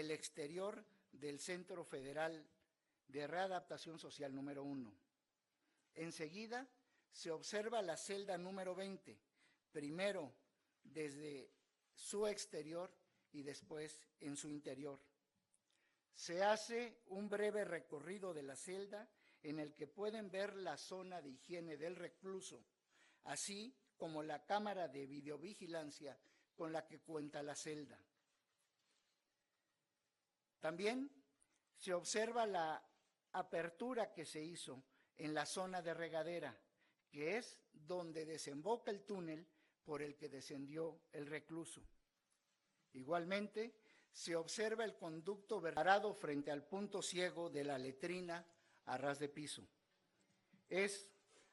el exterior del Centro Federal de Readaptación Social número 1. Enseguida se observa la celda número 20, primero desde su exterior y después en su interior. Se hace un breve recorrido de la celda en el que pueden ver la zona de higiene del recluso, así como la cámara de videovigilancia con la que cuenta la celda. También se observa la apertura que se hizo en la zona de regadera, que es donde desemboca el túnel por el que descendió el recluso. Igualmente, se observa el conducto parado frente al punto ciego de la letrina a ras de piso. Es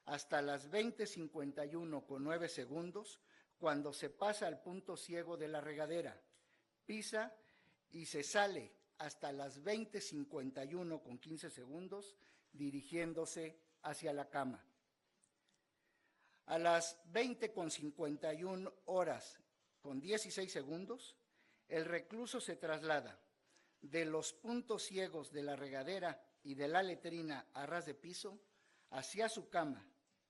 hasta las 20:51:9 cuando se pasa al punto ciego de la regadera, pisa y se sale hasta las 20:51:15 dirigiéndose hacia la cama. A las 20:51:16, el recluso se traslada de los puntos ciegos de la regadera y de la letrina a ras de piso hacia su cama,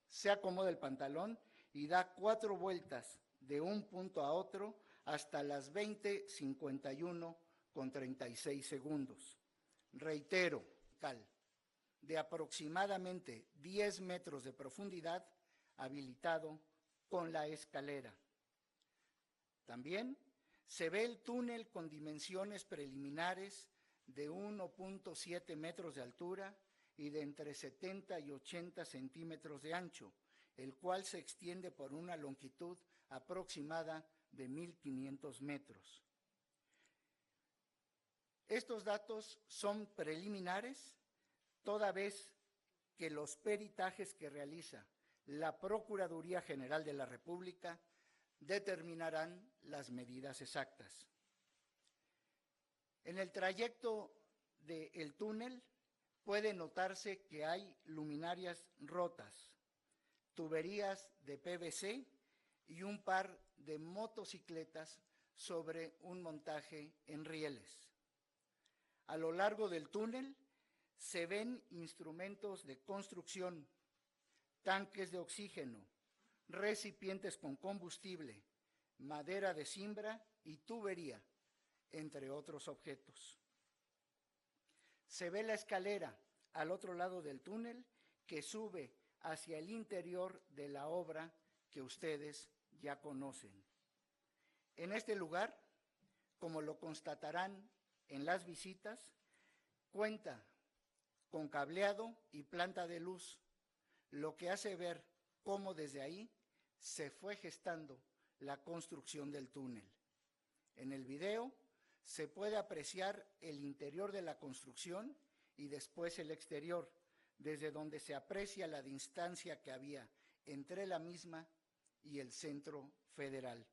se acomoda el pantalón y da 4 vueltas de un punto a otro hasta las 20:51:36. Reitero, de aproximadamente 10 metros de profundidad, habilitado con la escalera. También se ve el túnel con dimensiones preliminares de 1.7 metros de altura y de entre 70 y 80 centímetros de ancho, el cual se extiende por una longitud aproximada de 1.500 metros. Estos datos son preliminares, toda vez que los peritajes que realiza la Procuraduría General de la República determinarán las medidas exactas. En el trayecto del túnel puede notarse que hay luminarias rotas, tuberías de PVC y un par de motocicletas sobre un montaje en rieles. A lo largo del túnel se ven instrumentos de construcción, tanques de oxígeno, recipientes con combustible, madera de cimbra y tubería, entre otros objetos. Se ve la escalera al otro lado del túnel que sube hacia el interior de la obra que ustedes ya conocen. En este lugar, como lo constatarán en las visitas, cuenta con cableado y planta de luz, lo que hace ver cómo desde ahí se fue gestando la construcción del túnel. En el video se puede apreciar el interior de la construcción y después el exterior, desde donde se aprecia la distancia que había entre la misma y el Centro Federal.